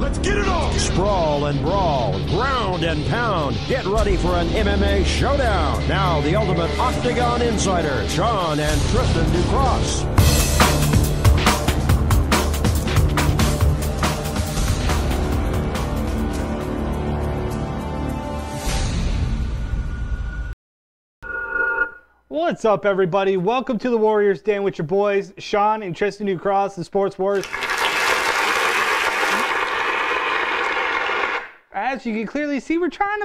Let's get it on! Sprawl and brawl, ground and pound. Get ready for an MMA showdown. Now, the ultimate Octagon Insider, Sean and Tristan Ducross. What's up, everybody? Welcome to the Warriors Den with your boys, Sean and Tristan Ducross, the Sports Wars. As you can clearly see, we're trying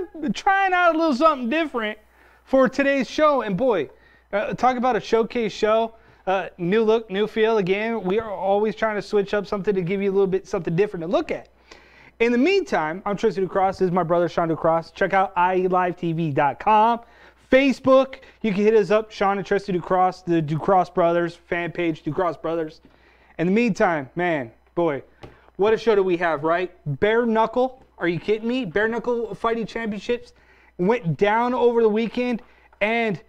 out a little something different for today's show. And boy, talk about a showcase show, new look, new feel. Again, we are always trying to switch up something to give you a little bit something different to look at. In the meantime, I'm Tristan Ducross. This is my brother, Sean Ducross. Check out ielivetv.com. Facebook, you can hit us up, Sean and Tristan Ducross, the Ducross Brothers, fan page, Ducross Brothers. In the meantime, man, boy, what a show do we have, right? Bare Knuckle, are you kidding me? Bare Knuckle Fighting Championships went down over the weekend, and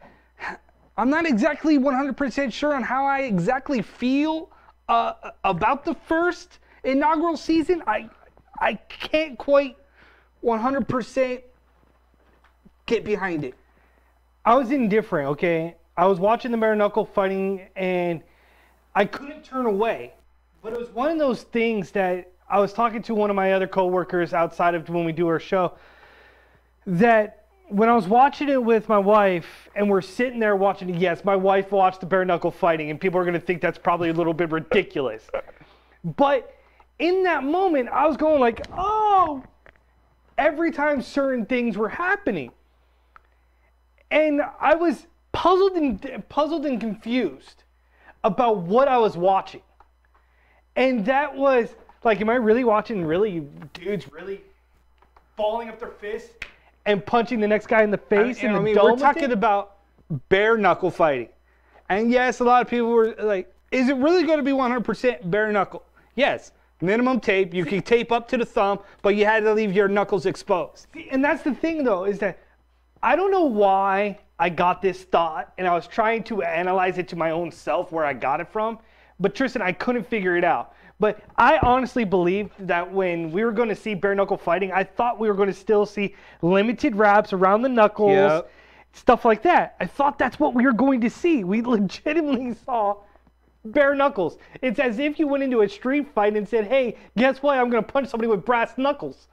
I'm not exactly 100% sure on how I exactly feel about the first inaugural season. I can't quite 100% get behind it. I was indifferent, okay? I was watching the bare knuckle fighting, and I couldn't turn away. But it was one of those things that I was talking to one of my other coworkers outside of when we do our show, that when I was watching it with my wife, and we're sitting there watching it, yes, my wife watched the bare knuckle fighting, and people are going to think that's probably a little bit ridiculous. But in that moment, I was going like, oh, every time certain things were happening. And I was puzzled and confused about what I was watching. And that was, like, am I really watching dudes really falling up their fists and punching the next guy in the face? I mean, we're talking about bare knuckle fighting. And yes, a lot of people were like, is it really going to be 100% bare knuckle? Yes. Minimum tape. You can tape up to the thumb, but you had to leave your knuckles exposed. And that's the thing, though, is that I don't know why I got this thought, and I was trying to analyze it to my own self where I got it from, but Tristan, I couldn't figure it out. But I honestly believed that when we were going to see bare knuckle fighting, I thought we were going to still see limited wraps around the knuckles, yep, stuff like that. I thought that's what we were going to see. We legitimately saw bare knuckles. It's as if you went into a street fight and said, hey, guess what? I'm going to punch somebody with brass knuckles.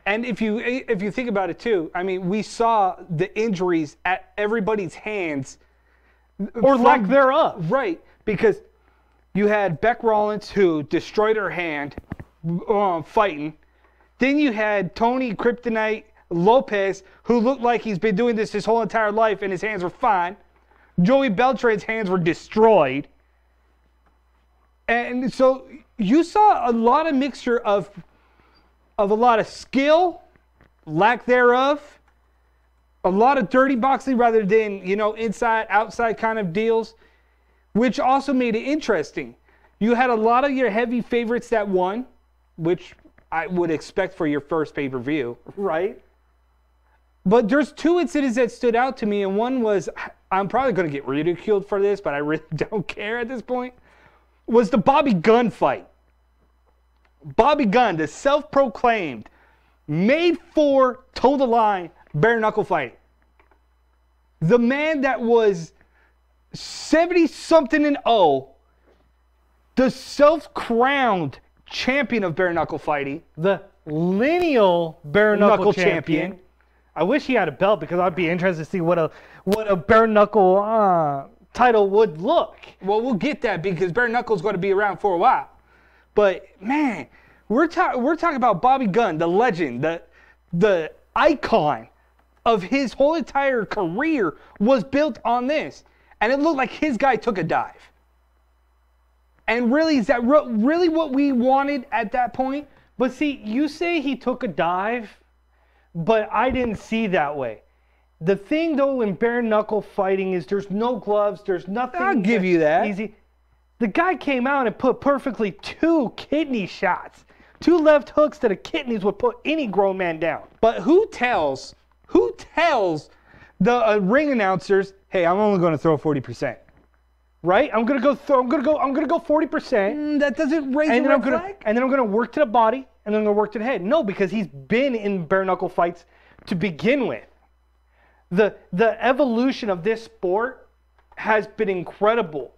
And if you think about it too, I mean, we saw the injuries at everybody's hands, or lack thereof. Right, because you had Beck Rollins, who destroyed her hand fighting. Then you had Tony Kryptonite Lopez, who looked like he's been doing this his whole entire life, and his hands were fine. Joey Beltran's hands were destroyed. And so you saw a lot of mixture of a lot of skill, lack thereof, a lot of dirty boxing rather than, you know, inside, outside kind of deals, which also made it interesting. You had a lot of your heavy favorites that won, which I would expect for your first pay-per-view, right? But there's two incidents that stood out to me, and one was, I'm probably going to get ridiculed for this, but I really don't care at this point, was the Bobby Gunn fight. Bobby Gunn, the self-proclaimed, made for toe-the-line bare knuckle fighting. The man that was 70-something and 0, the self-crowned champion of bare knuckle fighting, the lineal bare knuckle champion. I wish he had a belt because I'd be interested to see what a bare knuckle title would look. Well, we'll get that because bare knuckle's going to be around for a while. But, man, we're talking about Bobby Gunn, the legend, the icon of his whole entire career was built on this. And it looked like his guy took a dive. And really, is that really what we wanted at that point? But see, you say he took a dive, but I didn't see that way. The thing, though, in bare knuckle fighting is there's no gloves, there's nothing. I'll give you that. Easy. The guy came out and put perfectly 2 kidney shots. 2 left hooks to the kidneys would put any grown man down. But who tells the ring announcers, hey, I'm only going to throw 40%? right? I'm gonna go 40%. That doesn't raise a red flag. And then I'm gonna work to the body, and then I'm gonna work to the head. No, because he's been in bare knuckle fights to begin with. The evolution of this sport has been incredible,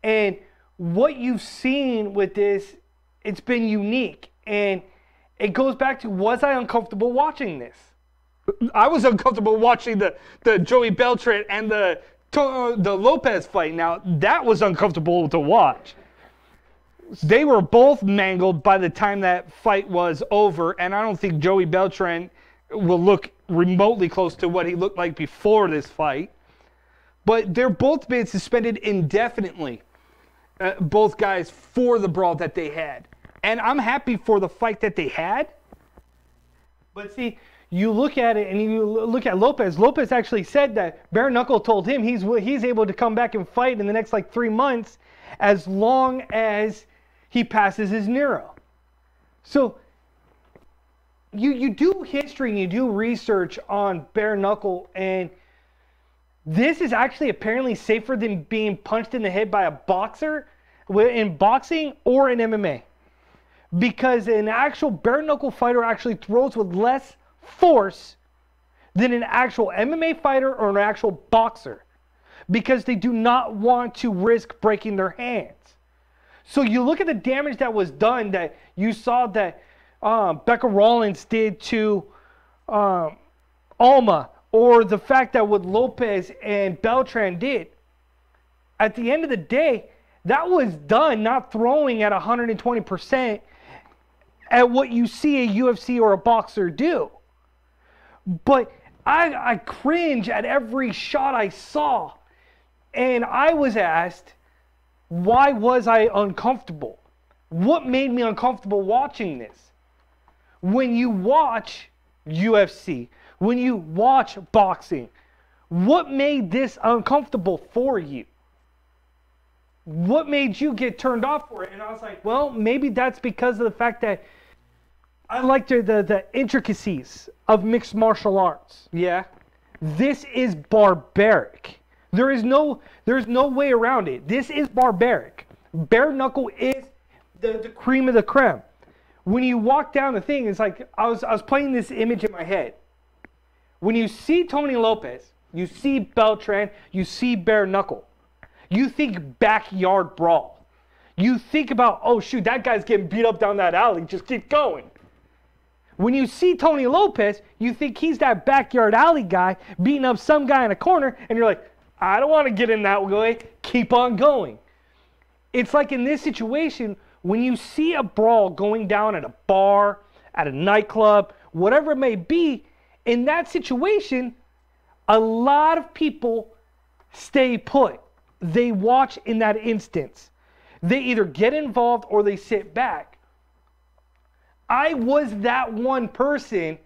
and what you've seen with this, it's been unique, and it goes back to, was I uncomfortable watching this? I was uncomfortable watching the Joey Beltran and the Lopez fight. Now, that was uncomfortable to watch. They were both mangled by the time that fight was over, and I don't think Joey Beltran will look remotely close to what he looked like before this fight. But they're both been suspended indefinitely, both guys, for the brawl that they had. And I'm happy for the fight that they had. But see, you look at it and you look at Lopez. Lopez actually said that Bare Knuckle told him he's able to come back and fight in the next like 3 months as long as he passes his neuro. So you do history and you do research on Bare Knuckle, and this is actually apparently safer than being punched in the head by a boxer in boxing or in MMA. Because an actual bare knuckle fighter actually throws with less force than an actual MMA fighter or an actual boxer, because they do not want to risk breaking their hands. So you look at the damage that was done, that you saw that Becca Rawlins did to Alma, or the fact that what Lopez and Beltran did. At the end of the day, that was done not throwing at 120% at what you see a UFC or a boxer do. But I cringe at every shot I saw. And I was asked, why was I uncomfortable? What made me uncomfortable watching this? When you watch UFC, when you watch boxing, what made this uncomfortable for you? What made you get turned off for it? And I was like, well, maybe that's because of the fact that I like the intricacies of mixed martial arts. Yeah. This is barbaric. There's no way around it. This is barbaric. Bare knuckle is the cream of the creme. When you walk down the thing, it's like I was playing this image in my head. When you see Tony Lopez, you see Beltran, you see bare knuckle, you think backyard brawl. You think about, oh shoot, that guy's getting beat up down that alley, just keep going. When you see Tony Lopez, you think he's that backyard alley guy beating up some guy in a corner, and you're like, I don't want to get in that way, keep on going. It's like in this situation, when you see a brawl going down at a bar, at a nightclub, whatever it may be, in that situation, a lot of people stay put. They watch in that instance. They either get involved or they sit back. I was that one person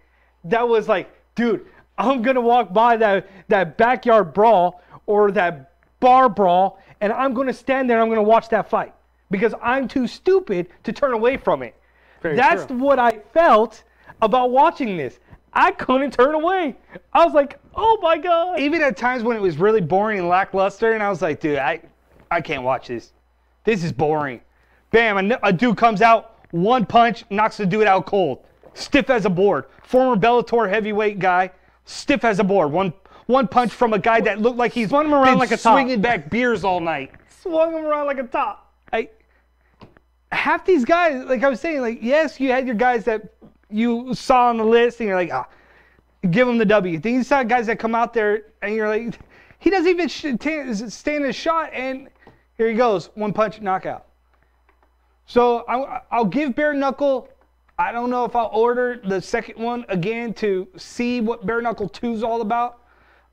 that was like, dude, I'm going to walk by that backyard brawl or that bar brawl, and I'm going to stand there and I'm going to watch that fight because I'm too stupid to turn away from it. That's what I felt about watching this. I couldn't turn away. I was like, oh my God. Even at times when it was really boring and lackluster, and I was like, dude, I can't watch this. This is boring. Bam, a dude comes out, one punch, knocks the dude out cold. Stiff as a board. Former Bellator heavyweight guy, stiff as a board. One punch from a guy that looked like he's swung him around like a top. Swinging back beers all night. Swung him around like a top. Half these guys, like I was saying, like, yes, you had your guys that you saw on the list, and you're like, give them the W. Then you saw guys that come out there, and you're like, he doesn't even stand a shot, and here he goes, one punch, knockout. So I'll give Bare Knuckle, I don't know if I'll order the second one again to see what Bare Knuckle 2 is all about.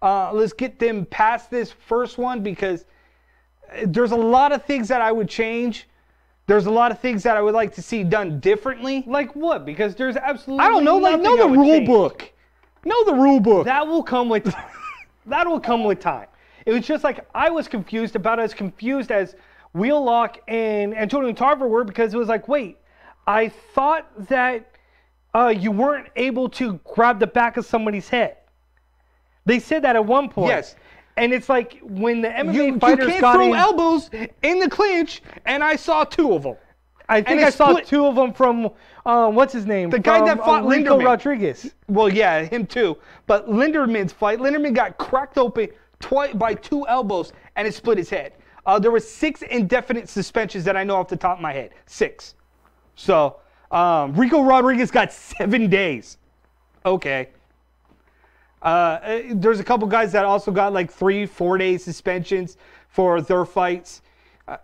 Let's get them past this first one, because there's a lot of things that I would change. There's a lot of things that I would like to see done differently. Like what? Because there's absolutely I don't know. Like, know the rule book. Know the rule book. That will come with time. That will come with time. It was just like I was confused, about as confused as Wheelock and Antonio Tarver were, because it was like, wait, I thought that you weren't able to grab the back of somebody's head. They said that at one point. Yes. And it's like when the MMA You fighters can't got throw in, elbows in the clinch, and I saw 2 of them. I think and I saw split. 2 of them from what's his name? The guy that fought Rico Linderman. Rodriguez. Well, yeah, him too. But Linderman's fight, Linderman got cracked open by 2 elbows, and it split his head. There were 6 indefinite suspensions that I know off the top of my head. 6. So Rico Rodriguez got 7 days. Okay. There's a couple guys that also got like 3-4 day suspensions for their fights.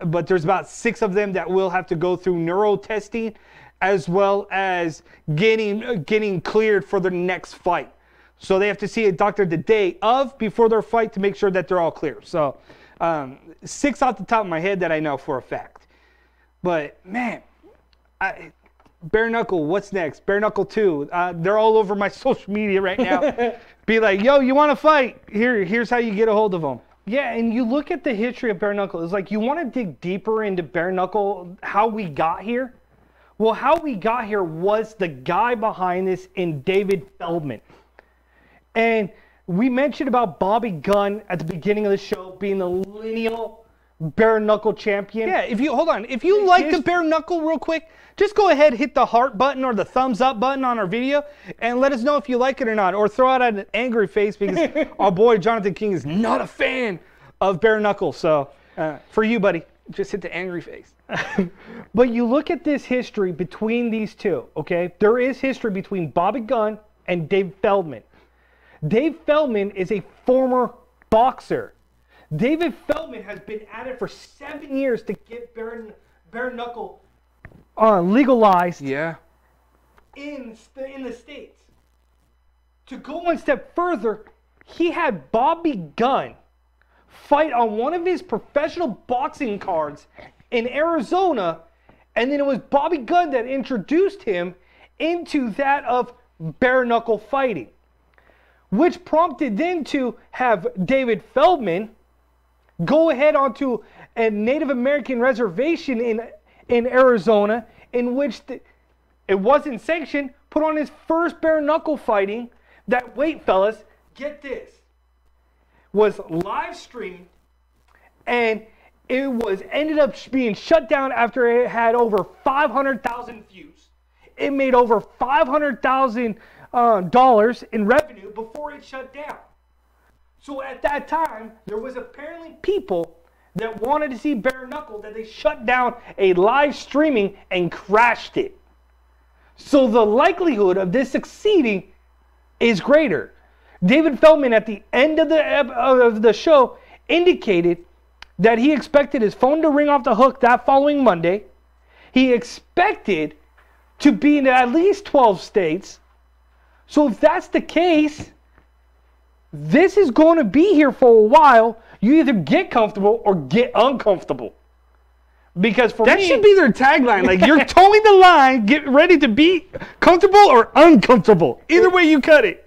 But there's about 6 of them that will have to go through neuro testing, as well as getting cleared for their next fight. So they have to see a doctor the day of before their fight to make sure that they're all clear. So 6 off the top of my head that I know for a fact. But man, Bare Knuckle, what's next? Bare Knuckle 2. They're all over my social media right now. Be like, yo, you want to fight? Here's how you get a hold of them. Yeah, and you look at the history of Bare Knuckle. It's like you want to dig deeper into Bare Knuckle, how we got here. Well, how we got here was the guy behind this in David Feldman. And we mentioned about Bobby Gunn at the beginning of the show being the lineal Bare Knuckle champion. Yeah, if you like the Bare Knuckle real quick, just go ahead, hit the heart button or the thumbs up button on our video and let us know if you like it or not. Or throw out an angry face because our boy Jonathan King is not a fan of Bare Knuckle. So for you, buddy, just hit the angry face. But you look at this history between these two, okay? There is history between Bobby Gunn and Dave Feldman. Dave Feldman is a former boxer. David Feldman has been at it for 7 years to get Bare Knuckle legalized Yeah. in the States. To go one step further, he had Bobby Gunn fight on one of his professional boxing cards in Arizona, and then it was Bobby Gunn that introduced him into that of Bare Knuckle fighting, which prompted then to have David Feldman go ahead onto a Native American reservation in Arizona, in which it wasn't sanctioned, put on his first Bare Knuckle fighting that, wait fellas, get this, was live streamed, and it was ended up being shut down after it had over 500,000 views. It made over $500,000 in revenue before it shut down. So at that time, there was apparently people that wanted to see Bare Knuckle that they shut down a live streaming and crashed it. So the likelihood of this succeeding is greater. David Feldman at the end of the show indicated that he expected his phone to ring off the hook that following Monday. He expected to be in at least 12 states. So if that's the case, this is going to be here for a while. You either get comfortable or get uncomfortable. Because for That me, should be their tagline. Like, you're towing the line, get ready to be comfortable or uncomfortable. Either way you cut it.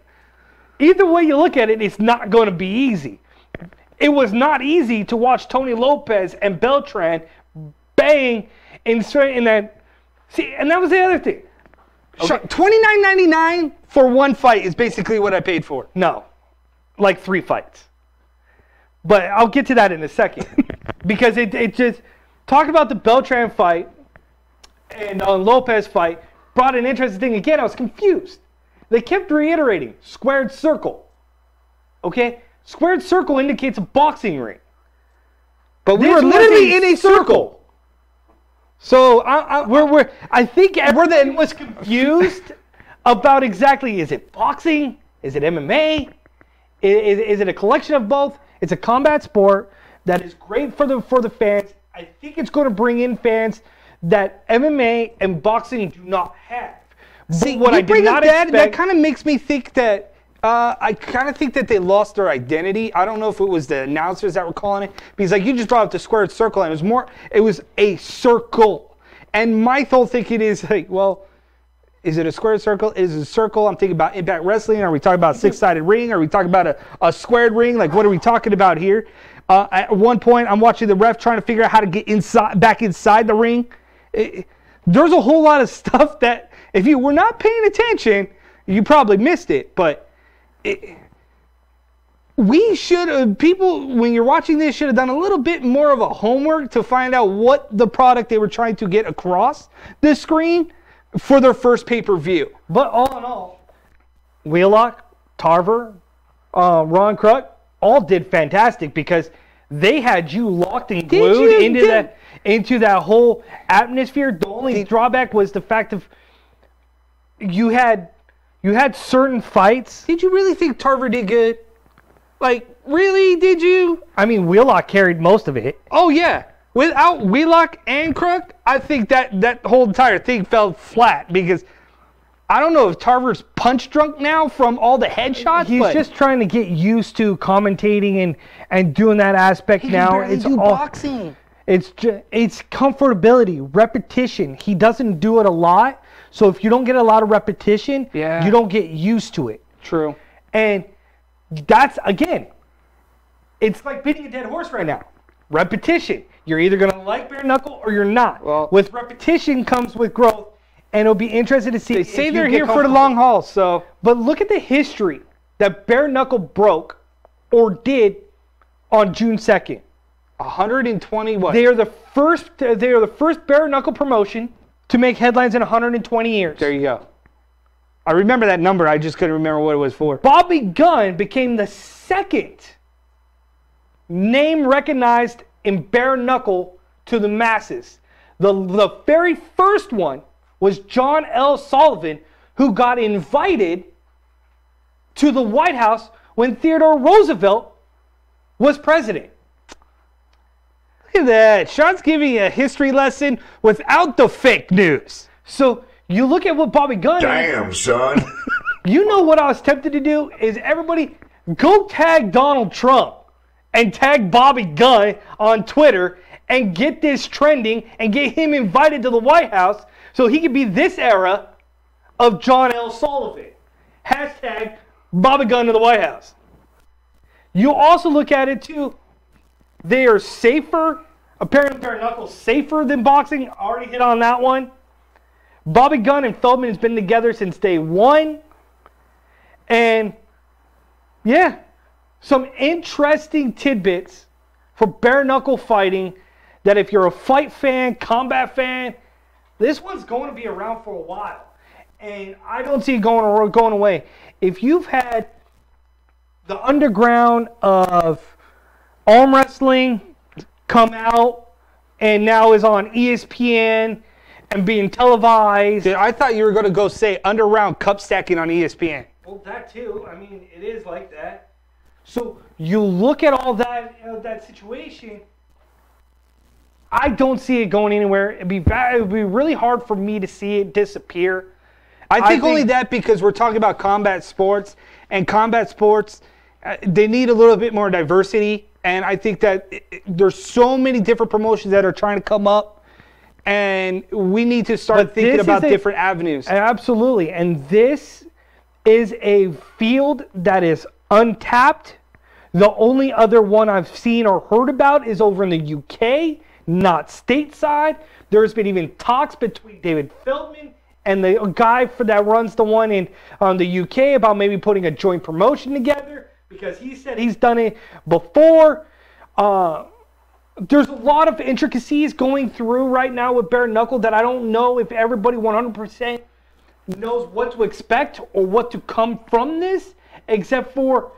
either way you look at it, it's not going to be easy. It was not easy to watch Tony Lopez and Beltran bang in that. See, and that was the other thing. Okay. $29.99 for one fight is basically what I paid for. No, like 3 fights. But I'll get to that in a second. Because it just, talk about the Beltran fight and Lopez fight brought an interesting thing. Again, I was confused. They kept reiterating, squared circle. Okay? Squared circle indicates a boxing ring. But we This were was literally in a circle. So I think everyone was confused about exactly, is it boxing? Is it MMA? Is it a collection of both? It's a combat sport that is great for the fans. I think it's going to bring in fans that MMA and boxing do not have. See, what you I did bring not up that, expect, that kind of makes me think that I kind of think that they lost their identity. I don't know if it was the announcers that were calling it, because like you just brought up the squared circle, and it was a circle. And my whole thinking is like, well, is it a squared circle? Is it a circle? I'm thinking about Impact Wrestling. Are we talking about a 6-sided ring? Are we talking about a squared ring? Like, what are we talking about here? At one point, I'm watching the ref trying to figure out how to get back inside the ring. There's a whole lot of stuff that if you were not paying attention, you probably missed it. But we should have, people, when you're watching this, should have done a little bit more of a homework to find out what the product they were trying to get across the screen for their first pay-per-view. But all in all, Wheelock, Tarver, Ron Kruk, all did fantastic because they had you locked and glued into that whole atmosphere. The only drawback was the fact of you had certain fights. Did you really think Tarver did good? Like, really, did you? I mean, Wheelock carried most of it. Oh, yeah. Without Wheelock and Kruk, I think that whole entire thing fell flat because I don't know if Tarver's punch drunk now from all the headshots. He's just trying to get used to commentating and doing that aspect now. It's all boxing. It's comfortability, repetition. He doesn't do it a lot, so if you don't get a lot of repetition, you don't get used to it. True. And that's, again, it's like beating a dead horse right now. Repetition. You're either going to like bare knuckle or you're not. Well, with repetition comes with growth, and it'll be interesting to see. They say they're here for the long haul, so. But look at the history that bare knuckle broke or did on June 2nd. 120 what? They are the first bare knuckle promotion to make headlines in 120 years. There you go. I remember that number. I just couldn't remember what it was for. Bobby Gunn became the second name recognized in bare knuckle to the masses. The very first one was John L. Sullivan, who got invited to the White House when Theodore Roosevelt was president. Look at that. Sean's giving a history lesson without the fake news. So you look at what Bobby Gunn Damn, son. You know what I was tempted to do is everybody go tag Donald Trump and tag Bobby Gunn on Twitter and get this trending and get him invited to the White House so he could be this era of John L. Sullivan. Hashtag Bobby Gunn to the White House. You also look at it too. They are safer. Apparently bare knuckle's safer than boxing. Already hit on that one. Bobby Gunn and Feldman has been together since day one. And yeah, some interesting tidbits for bare knuckle fighting that if you're a fight fan, combat fan, this one's going to be around for a while. And I don't see it going away. If you've had the underground of arm wrestling come out and now is on ESPN and being televised. Dude, I thought you were going to go say underground cup stacking on ESPN. Well, that too. I mean, it is like that. So you look at all that that situation. I don't see it going anywhere. It'd be really hard for me to see it disappear. I think only that because we're talking about combat sports, and combat sports, they need a little bit more diversity. And I think that there's so many different promotions that are trying to come up, and we need to start thinking about different avenues. Absolutely. And this is a field that is untapped. The only other one I've seen or heard about is over in the UK, not stateside. There's been even talks between David Feldman and the guy that runs the one in the UK about maybe putting a joint promotion together because he said he's done it before. There's a lot of intricacies going through right now with bare knuckle that I don't know if everybody 100% knows what to expect or what to come from this, except for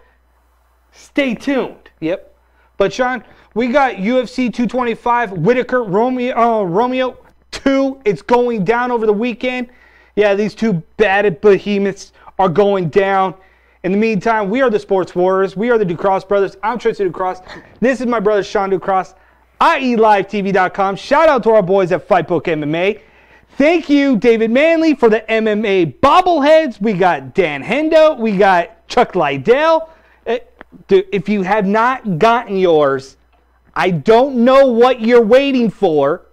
stay tuned. Yep. But Sean, we got UFC 225, Whitaker, Romeo 2. It's going down over the weekend. Yeah, these two batted behemoths are going down. In the meantime, we are the Sports Warriors. We are the Ducross Brothers. I'm Tristan Ducross. This is my brother Sean Ducross, IELiveTV.com. Shout out to our boys at Fightbook MMA. Thank you, David Manley, for the MMA bobbleheads. We got Dan Hendo. We got Chuck Liddell. Dude, if you have not gotten yours, I don't know what you're waiting for,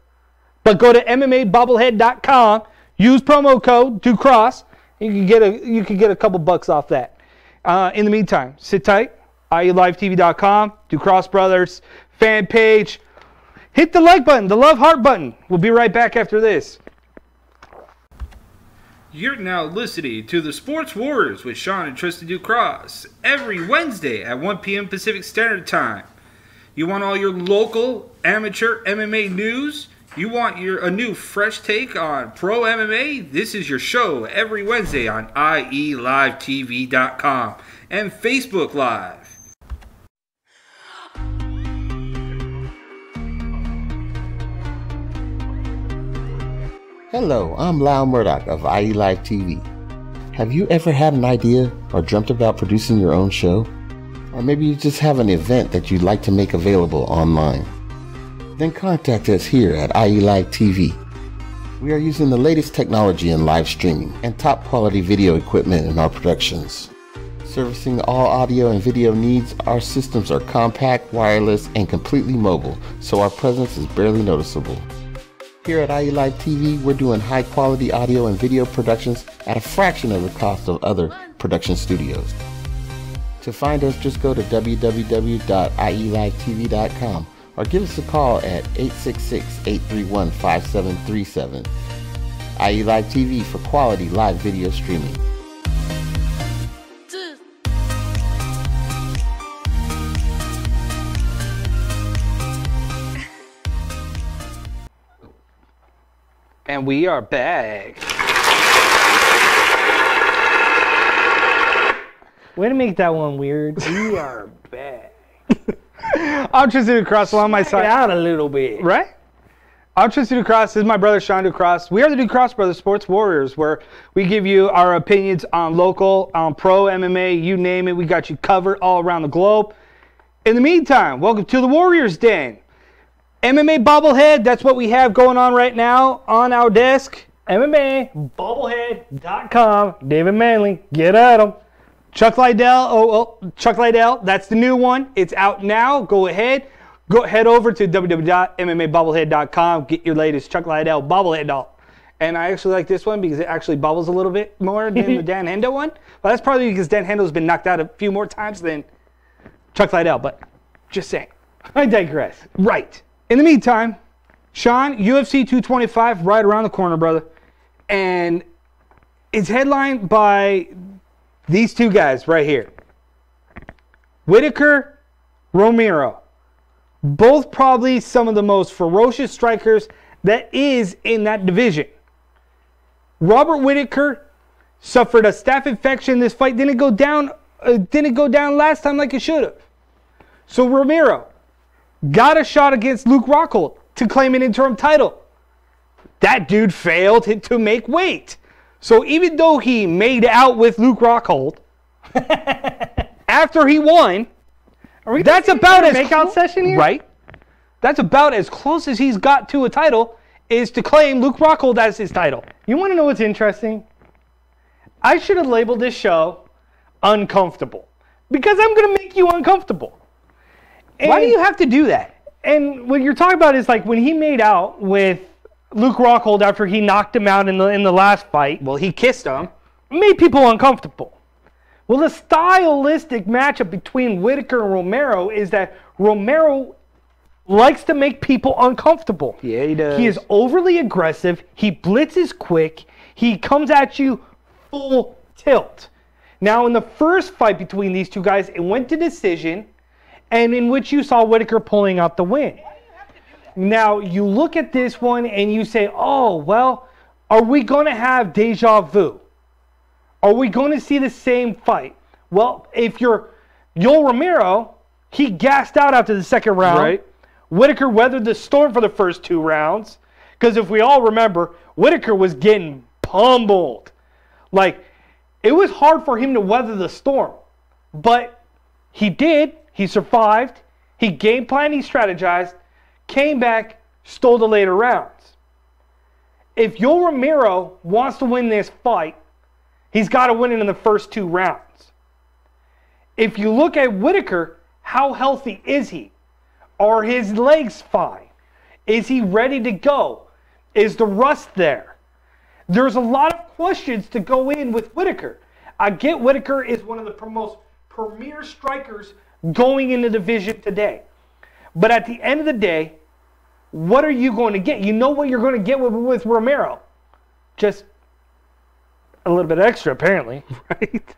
but go to MMAbobblehead.com, use promo code Ducross, you can get a couple bucks off that. In the meantime, sit tight, IELiveTV.com, Ducross Brothers, fan page. Hit the like button, the love heart button. We'll be right back after this. You're now listening to the Sports Wars with Sean and Tristan Ducross every Wednesday at 1 p.m. Pacific Standard Time. You want all your local amateur MMA news? You want a new fresh take on pro MMA? This is your show every Wednesday on IELiveTV.com and Facebook Live. Hello, I'm Lyle Murdoch of IE Live TV. Have you ever had an idea or dreamt about producing your own show? Or maybe you just have an event that you'd like to make available online? Then contact us here at IE Live TV. We are using the latest technology in live streaming and top quality video equipment in our productions. Servicing all audio and video needs, our systems are compact, wireless, and completely mobile, so our presence is barely noticeable. Here at IE Live TV, we're doing high quality audio and video productions at a fraction of the cost of other production studios. To find us, just go to www.ielivetv.com or give us a call at 866-831-5737. IE Live TV for quality live video streaming. And we are back. Way to make that one weird. We are back. I'm Tristan Ducross along my side. Out a little bit. Right? I'm Tristan Ducross. This is my brother Sean Ducross. We are the Ducross Brothers Sports Warriors, where we give you our opinions on local, on pro MMA, you name it. We got you covered all around the globe. In the meantime, welcome to the Warriors Den. MMA bobblehead, that's what we have going on right now on our desk. MMAbobblehead.com. David Manley, get at him. Chuck Liddell, Chuck Liddell, that's the new one. It's out now. Go ahead. Head over to www.mmabobblehead.com. Get your latest Chuck Liddell bobblehead doll. And I actually like this one because it actually bubbles a little bit more than the Dan Hendo one. But that's probably because Dan Hendo's been knocked out a few more times than Chuck Liddell. But just saying. I digress. Right. In the meantime, Sean, UFC 225 right around the corner, brother. And it's headlined by these two guys right here. Whittaker, Romero. Both probably some of the most ferocious strikers that is in that division. Robert Whittaker suffered a staph infection. This fight didn't go down last time like it should have. So Romero got a shot against Luke Rockhold to claim an interim title. That dude failed to make weight. So even though he made out with Luke Rockhold after he won, that's about as makeout session here? Right. That's about as close as he's got to a title, is to claim Luke Rockhold as his title. You want to know what's interesting? I should have labeled this show uncomfortable, because I'm going to make you uncomfortable. And, why do you have to do that? And what you're talking about is like when he made out with Luke Rockhold after he knocked him out in the last fight. Well, he kissed him. Made people uncomfortable. Well, the stylistic matchup between Whittaker and Romero is that Romero likes to make people uncomfortable. Yeah, he does. He is overly aggressive. He blitzes quick. He comes at you full tilt. Now, in the first fight between these two guys, it went to decision, and in which you saw Whittaker pulling out the win. Now, you look at this one and you say, oh, well, are we going to have deja vu? Are we going to see the same fight? Well, if you're Yoel Romero, he gassed out after the second round. Right. Whittaker weathered the storm for the first two rounds. Because if we all remember, Whittaker was getting pummeled. Like, it was hard for him to weather the storm. But he did. He survived. He game planned. He strategized. Came back. Stole the later rounds. If Yoel Romero wants to win this fight, he's got to win it in the first two rounds. If you look at Whittaker, how healthy is he? Are his legs fine? Is he ready to go? Is the rust there? There's a lot of questions to go in with Whittaker. I get Whittaker is one of the most premier strikers going in the division today. But at the end of the day, what are you going to get? You know what you're going to get with Romero. Just a little bit extra, apparently. Right.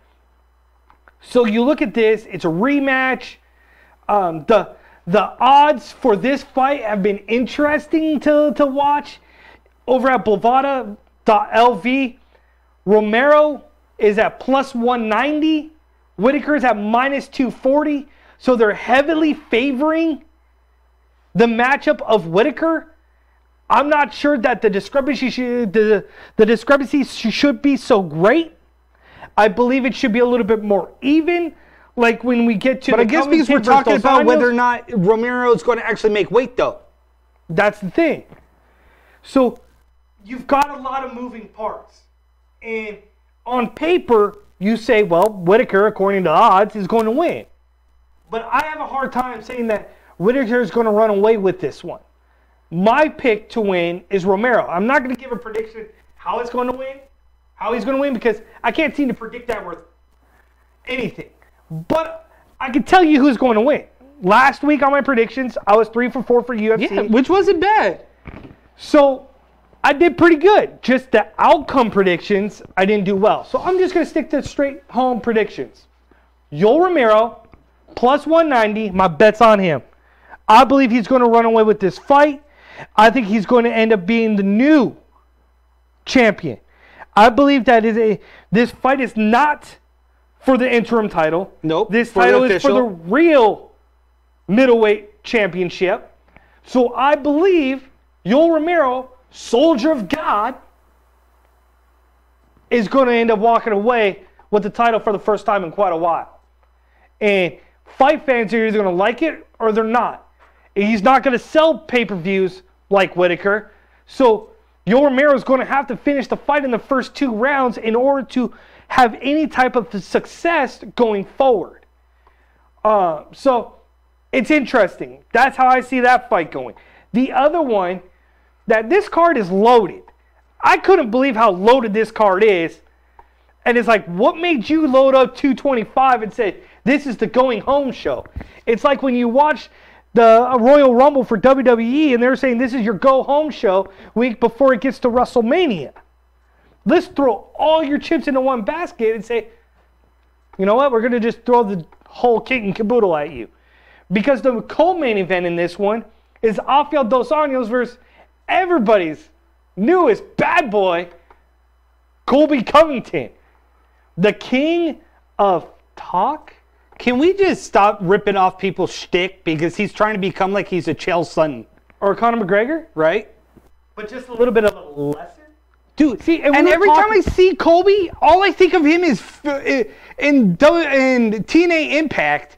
So you look at this, it's a rematch. The odds for this fight have been interesting to watch. Over at Bovada.lv, Romero is at plus 190. Whitaker's at minus 240. So they're heavily favoring the matchup of Whitaker. I'm not sure that the discrepancy should be so great. I believe it should be a little bit more even. Like when we get to But I guess because we're talking about whether or not Romero is going to actually make weight, though. That's the thing. So you've got a lot of moving parts. And on paper, you say, well, Whitaker, according to odds, is going to win. But I have a hard time saying that Whitaker is going to run away with this one. My pick to win is Romero. I'm not going to give a prediction how he's going to win, because I can't seem to predict that with anything. But I can tell you who's going to win. Last week on my predictions, I was 3 for 4 for UFC. Yeah, which wasn't bad. So I did pretty good. Just the outcome predictions, I didn't do well. So I'm just going to stick to straight home predictions. Yoel Romero, plus 190. My bet's on him. I believe he's going to run away with this fight. I think he's going to end up being the new champion. I believe that this fight is not for the interim title. Nope. This title is for the real middleweight championship. So I believe Yoel Romero, Soldier of God, is going to end up walking away with the title for the first time in quite a while. And fight fans are either going to like it or they're not. He's not going to sell pay-per-views like Whitaker. So Yoel Romero is going to have to finish the fight in the first 2 rounds in order to have any type of success going forward. So it's interesting. That's how I see that fight going. The other one, that this card is loaded. I couldn't believe how loaded this card is. And it's like, what made you load up 225 and say, this is the going home show? It's like when you watch the Royal Rumble for WWE and they're saying this is your go home show week before it gets to WrestleMania. Let's throw all your chips into one basket and say, you know what, we're going to just throw the whole kit and caboodle at you. Because the co-main event in this one is Rafael Dos Anjos versus everybody's newest bad boy, Colby Covington, the king of talk. Can we just stop ripping off people's shtick because he's trying to become like he's a Chael Sonnen? Or Conor McGregor? Right? But just a little bit of a lesson? Dude, see, and every time I see Colby, all I think of him is in TNA Impact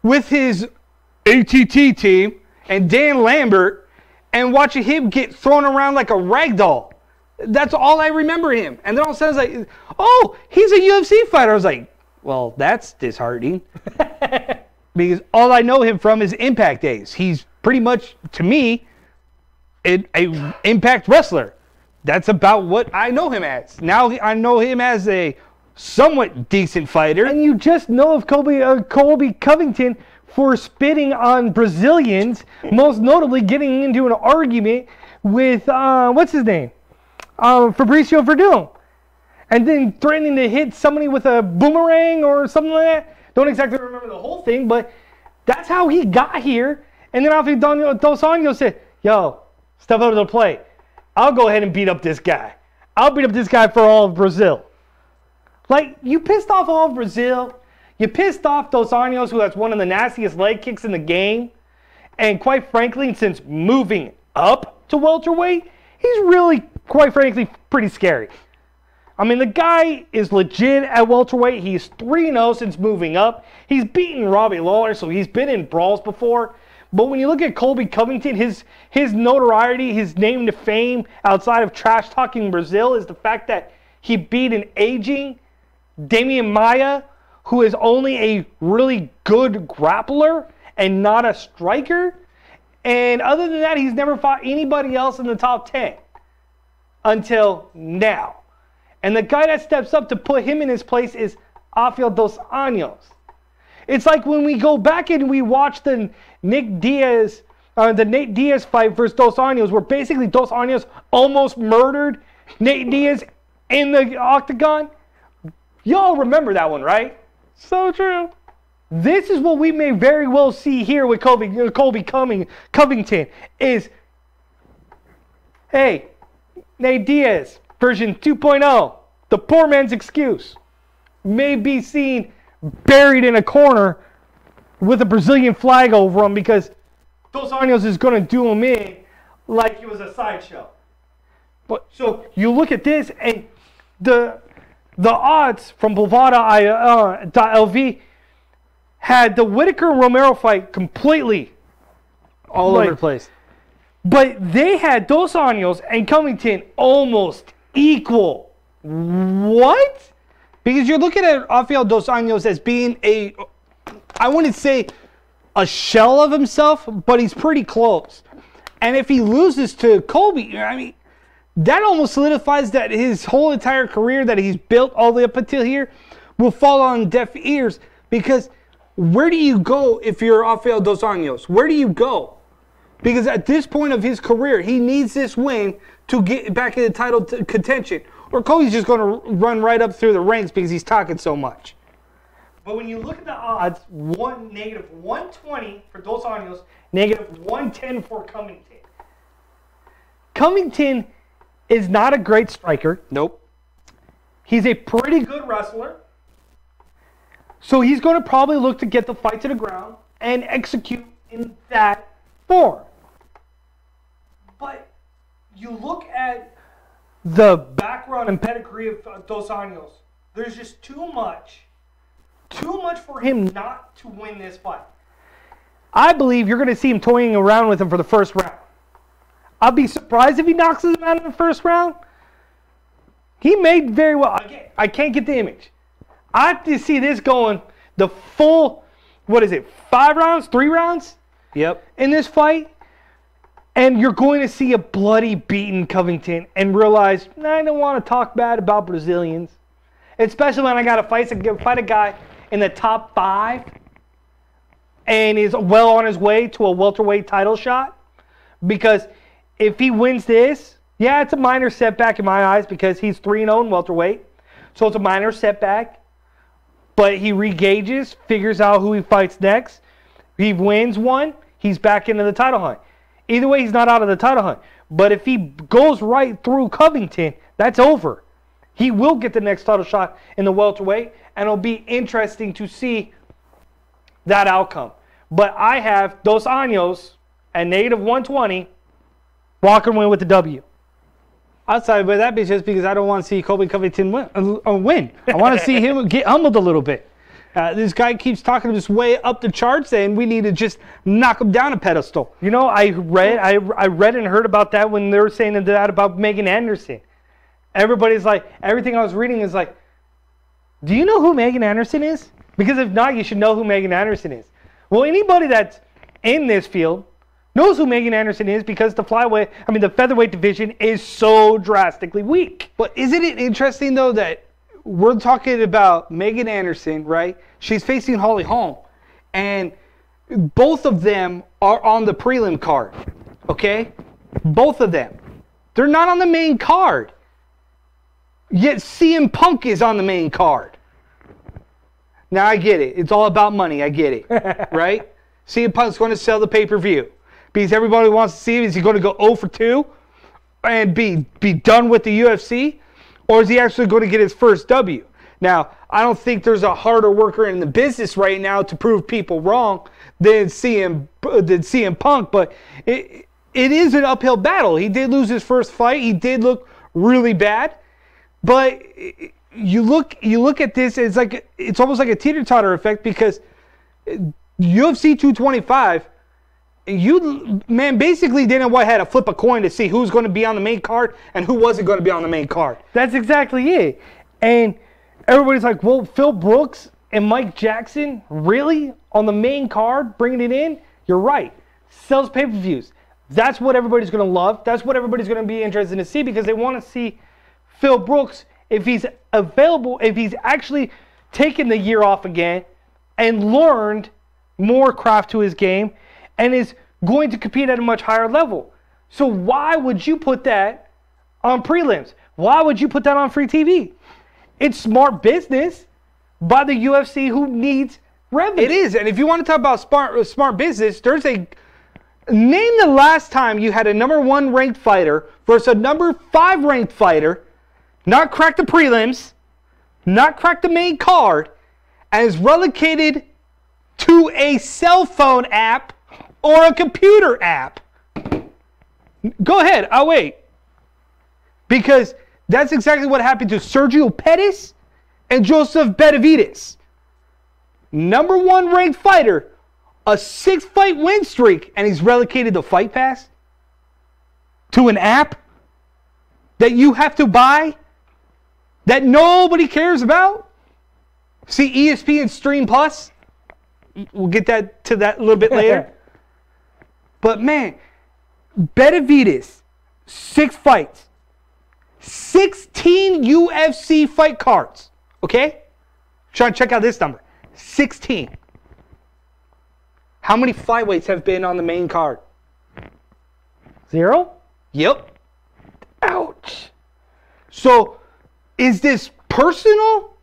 with his ATT team and Dan Lambert and watching him get thrown around like a rag doll. That's all I remember him. And then all of a sudden it's like, oh, he's a UFC fighter. I was like, well, that's disheartening. Because all I know him from is Impact days. He's pretty much, to me, a Impact wrestler. That's about what I know him as. Now I know him as a somewhat decent fighter. And you just know of Colby Covington for spitting on Brazilians, most notably getting into an argument with, what's his name? Fabricio Verdun. And then threatening to hit somebody with a boomerang or something like that. Don't exactly remember the whole thing, but that's how he got here. And then after Dos Anjos said, yo, step up to the plate. I'll go ahead and beat up this guy. I'll beat up this guy for all of Brazil. Like, you pissed off all of Brazil. You pissed off Dos Anjos, who has one of the nastiest leg kicks in the game. And quite frankly, since moving up to welterweight, he's really, quite frankly, pretty scary. I mean, the guy is legit at welterweight. He's 3-0 since moving up. He's beaten Robbie Lawler, so he's been in brawls before. But when you look at Colby Covington, his notoriety, his name to fame outside of trash-talking Brazil is the fact that he beat an aging Damian Maia, who is only a really good grappler and not a striker. And other than that, he's never fought anybody else in the top 10 until now. And the guy that steps up to put him in his place is Rafael Dos Anjos. It's like when we go back and we watch the Nate Diaz fight versus Dos Anjos, where basically Dos Anjos almost murdered Nate Diaz in the octagon. Y'all remember that one, right? So true. This is what we may very well see here with Colby Covington is, hey, Nate Diaz, version 2.0, the poor man's excuse, may be seen buried in a corner with a Brazilian flag over him because Dos Anjos is going to do him in like he was a sideshow. But so you look at this, and the odds from Bovada.lv had the Whitaker and Romero fight completely all over the place. But they had Dos Anjos and Covington almost equal. What? Because you're looking at Rafael Dos Anjos as being I wouldn't say a shell of himself, but he's pretty close. And if he loses to Colby, I mean, that almost solidifies that his whole entire career that he's built all the way up until here will fall on deaf ears. Because where do you go if you're Rafael Dos Anjos? Where do you go? Because at this point of his career, he needs this win to get back in the title contention. Or Colby's just going to run right up through the ranks because he's talking so much. But when you look at the odds, negative 120 for Dos Anjos, negative 110 for Covington. Covington is not a great striker. Nope. He's a pretty good wrestler. So he's going to probably look to get the fight to the ground and execute in that form. But you look at the background and pedigree of Dos Anjos. There's just too much for him not to win this fight. I believe you're going to see him toying around with him for the first round. I'll be surprised if he knocks him out in the first round. He may very well. I can't get the image. I have to see this going the full, 5 rounds, 3 rounds? Yep. In this fight. And you're going to see a bloody, beaten Covington and realize, I don't want to talk bad about Brazilians. Especially when I got to fight a guy in the top 5 and is well on his way to a welterweight title shot. Because if he wins this, yeah, it's a minor setback in my eyes because he's 3-0 in welterweight. So it's a minor setback. But he re-gauges, figures out who he fights next. He wins one, he's back into the title hunt. Either way, he's not out of the title hunt. But if he goes right through Covington, that's over. He will get the next title shot in the welterweight, and it'll be interesting to see that outcome. But I have Dos Anjos at negative 120 walking away with the W. Outside, but that be just because I don't want to see Colby Covington win. I want to see him get humbled a little bit. This guy keeps talking his way up the charts, saying we need to just knock him down a pedestal. You know, I read and heard about that when they were saying that about Megan Anderson. Everybody's like, everything I was reading is like, do you know who Megan Anderson is? Because if not, you should know who Megan Anderson is. Well, anybody that's in this field knows who Megan Anderson is because the featherweight division is so drastically weak. But isn't it interesting, though, that we're talking about Megan Anderson, right? She's facing Holly Holm. And both of them are on the prelim card, okay? Both of them. They're not on the main card. Yet CM Punk is on the main card. Now, I get it. It's all about money. I get it, right? CM Punk's going to sell the pay-per-view. Because everybody wants to see, is he going to go 0 for 2 and be done with the UFC? Or is he actually going to get his first W? Now, I don't think there's a harder worker in the business right now to prove people wrong than CM Punk, but it is an uphill battle. He did lose his first fight. He did look really bad. But you look at this, it's almost like a teeter-totter effect because UFC 225, basically didn't had to flip a coin to see who's going to be on the main card and who wasn't going to be on the main card. That's exactly it. And everybody's like, well, Phil Brooks and Mike Jackson, really? On the main card, bringing it in? You're right. Sells pay-per-views. That's what everybody's going to love. That's what everybody's going to be interested to see because they want to see Phil Brooks, if he's available, if he's actually taken the year off again and learned more craft to his game and is going to compete at a much higher level. So why would you put that on prelims. Why would you put that on free TV? It's smart business by the UFC who needs revenue. It is. And if you want to talk about smart business, name the last time you had a number 1 ranked fighter versus a number 5 ranked fighter, not crack the prelims, not crack the main card, and is relegated to a cell phone app or a computer app. Go ahead, I'll wait. Because that's exactly what happened to Sergio Pettis and Joseph Benavidez. Number 1 ranked fighter, a 6-fight win streak, and he's relegated to Fight Pass? To an app that you have to buy that nobody cares about? See ESPN Stream Plus? We'll get to that a little bit later. But man, Benavidez, 6 fights, 16 UFC fight cards. Okay? Try and check out this number. 16. How many flyweights have been on the main card? 0? Yep. Ouch. So, is this personal,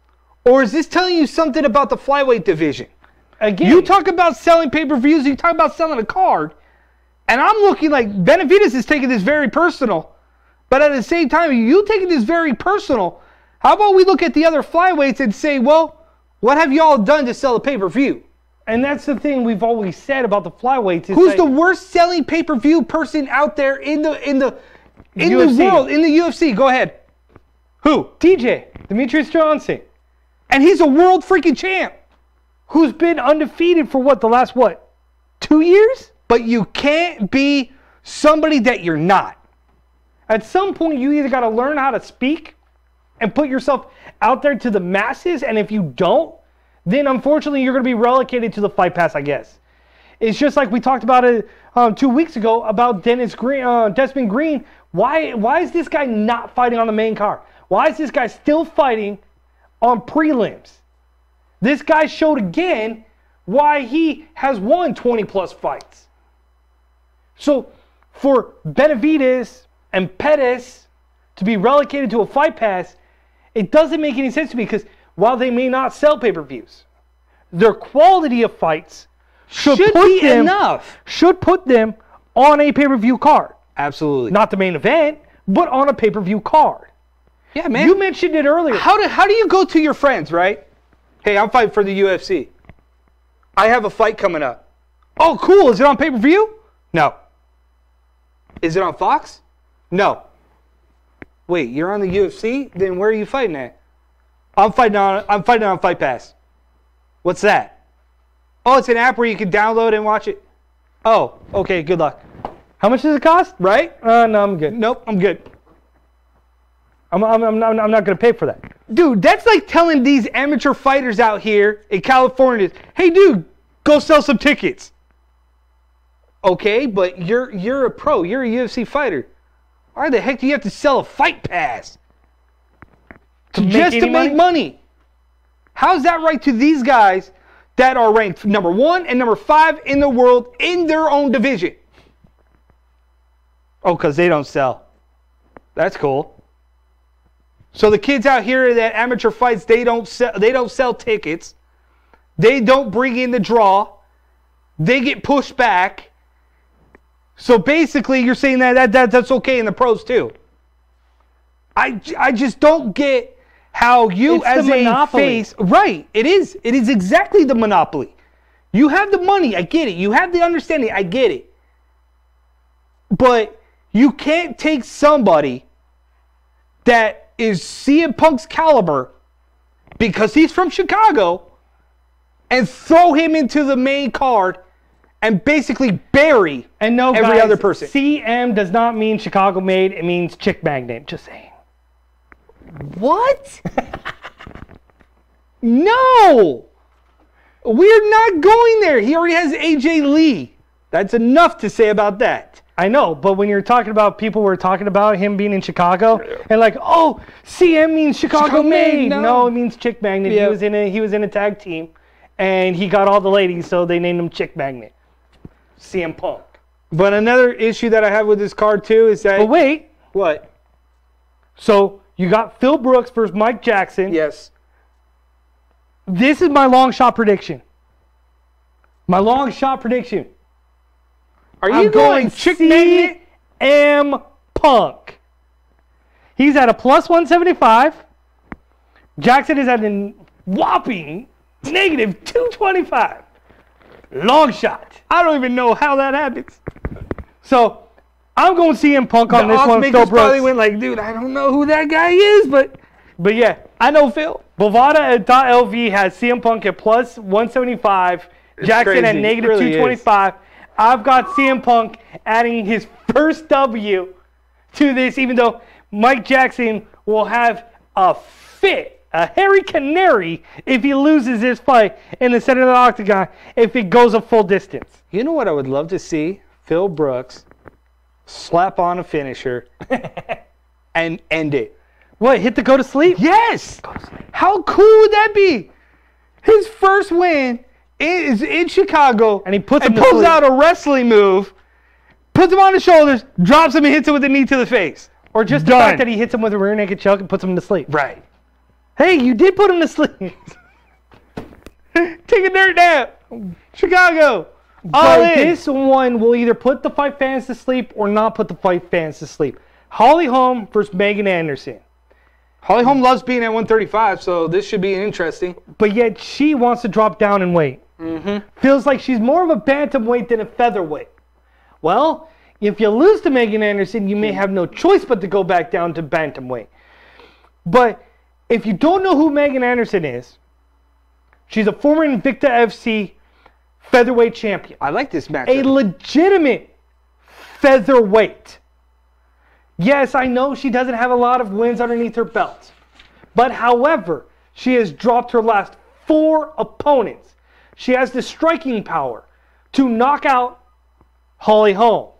or is this telling you something about the flyweight division? Again, You talk about selling pay-per-views, you talk about selling a card, and I'm looking like Benavidez is taking this very personal, but at the same time, you taking this very personal. How about we look at the other flyweights and say, well, what have y'all done to sell a pay-per-view? and that's the thing we've always said about the flyweights. Who's the worst selling pay-per-view person out there in the UFC. world, in the UFC? Go ahead. Who? DJ, Demetrius Johnson. And he's a world freaking champ. Who's been undefeated for what, the last, 2 years? But you can't be somebody that you're not. At some point, you either got to learn how to speak and put yourself out there to the masses, and if you don't, then unfortunately you're going to be relegated to the Fight Pass, I guess. It's just like we talked about it 2 weeks ago about Desmond Green. Why is this guy not fighting on the main card? Why is this guy still fighting on prelims? This guy showed again why he has won 20-plus fights. So for Benavidez and Pettis to be relegated to a Fight Pass, it doesn't make any sense to me, because while they may not sell pay-per-views, their quality of fights should put them on a pay-per-view card. Absolutely. Not the main event, but on a pay-per-view card. Yeah, man. You mentioned it earlier. How do you go to your friends, right? Hey, I'm fighting for the UFC. I have a fight coming up. Oh, cool. Is it on pay-per-view? No. Is it on Fox? No. Wait, you're on the UFC? Then where are you fighting at? I'm fighting on Fight Pass. What's that? Oh, it's an app where you can download and watch it. Oh, okay, good luck. How much does it cost? Right? No, I'm good. Nope, I'm good. I'm not going to pay for that. Dude, that's like telling these amateur fighters out here in California, hey, dude, go sell some tickets. Okay, but you're a pro. You're a UFC fighter. Why the heck do you have to sell a Fight Pass? Just to make money. How's that right to these guys that are ranked number 1 and number 5 in the world in their own division? Oh, because they don't sell. That's cool. So the kids out here that amateur fights, they don't sell tickets. They don't bring in the draw. They get pushed back. So basically, you're saying that's okay in the pros too. I just don't get how you It's as the a monopoly. face, right? It is exactly the monopoly. You have the money, I get it. You have the understanding, I get it. But you can't take somebody that is CM Punk's caliber because he's from Chicago and throw him into the main card and basically bury every other person. CM does not mean Chicago made. It means chick magnet. Just saying. What? No! We're not going there. He already has AJ Lee. That's enough to say about that. I know, but when you're talking about people were talking about him being in Chicago and like, oh, CM means Chicago made. No, it means chick magnet. Yeah. He was in a tag team and he got all the ladies, so they named him Chick Magnet. CM Punk. But another issue that I have with this card too is that... But wait. What? So you got Phil Brooks versus Mike Jackson. Yes. This is my long shot prediction. My long shot prediction. Are you going chick magnet? CM Punk. He's at a plus 175. Jackson is at a whopping negative 225. Long shot. I don't even know how that happens. So I'm going CM Punk on this one. Phil probably went like, dude, I don't know who that guy is, but yeah, I know Phil. Bovada.lv has CM Punk at plus 175. Jackson crazy. at negative It really 225. I've got CM Punk adding his first W to this, even though Mike Jackson will have a fit, a hairy canary, if he loses this fight in the center of the octagon if it goes a full distance. You know what I would love to see? Phil Brooks slap on a finisher and end it. What, hit the go to sleep? Yes! How cool would that be? His first win is in Chicago, And he puts him to pulls sleep. out a wrestling move, puts him on the shoulders, drops him and hits him with a knee to the face. Or just the Done. fact that he hits him with a rear naked choke and puts him to sleep. Right. Hey, you did put him to sleep. Take a dirt nap. Chicago. All But in. this one will either put the fight fans to sleep or not put the fight fans to sleep. Holly Holm versus Megan Anderson. Holly Holm loves being at 135, so this should be interesting. But yet she wants to drop down in weight. Feels like she's more of a bantamweight than a featherweight. Well, if you lose to Megan Anderson, you may have no choice but to go back down to bantamweight. But if you don't know who Megan Anderson is, she's a former Invicta FC featherweight champion. I like this match. A legitimate featherweight. Yes, I know she doesn't have a lot of wins underneath her belt. But however, she has dropped her last 4 opponents. She has the striking power to knock out Holly Holm.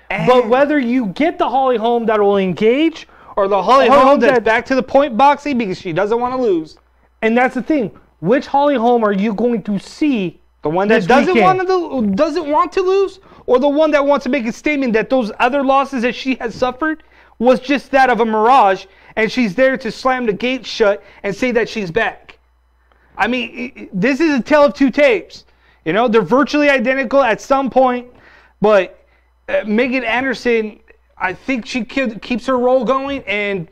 But whether you get the Holly Holm that will engage, Or the Holly Holm that's back to the point boxing because she doesn't want to lose. and that's the thing, which Holly Holm are you going to see? The one that This doesn't weekend. want to lose, or the one that wants to make a statement that those other losses that she has suffered was just that of a mirage, and she's there to slam the gate shut and say that she's back. I mean, this is a tale of two tapes. You know, they're virtually identical at some point, but Megan Anderson, I think she keeps her role going, and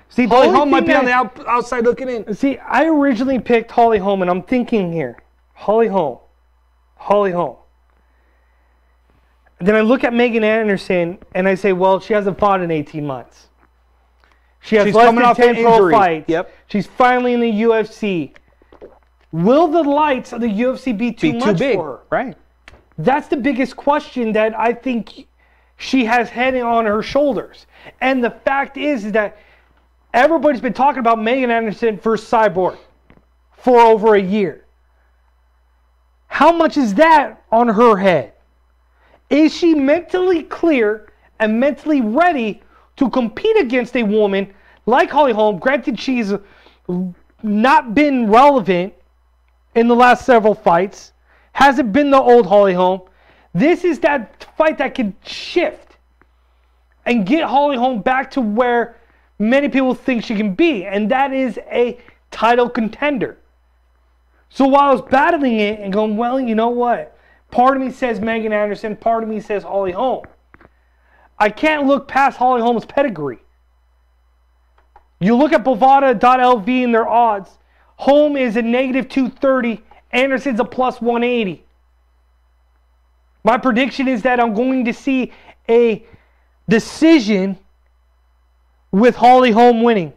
See, the Holly only Holm might thing be on that- the outside looking in. See, I originally picked Holly Holm, and I'm thinking here, Holly Holm. Then I look at Megan Anderson, and I say, well, she hasn't fought in 18 months. She's less coming than off 10 an pro injury. fights. Yep. She's finally in the UFC. Will the lights of the UFC be too much big, for her? right? That's the biggest question that I think she has head on her shoulders. And the fact is that everybody's been talking about Megan Anderson versus Cyborg for over a year. How much is that on her head? Is she mentally clear and mentally ready to compete against a woman like Holly Holm? Granted, she's not been relevant in the last several fights. Hasn't been the old Holly Holm. This is that fight that can shift and get Holly Holm back to where many people think she can be, and that is a title contender. So while I was battling it and going, well, you know what? Part of me says Megan Anderson, part of me says Holly Holm. I can't look past Holly Holm's pedigree. You look at Bovada.lv and their odds. Holm is a negative 230. Anderson's a plus 180. My prediction is that I'm going to see a decision with Holly Holm winning.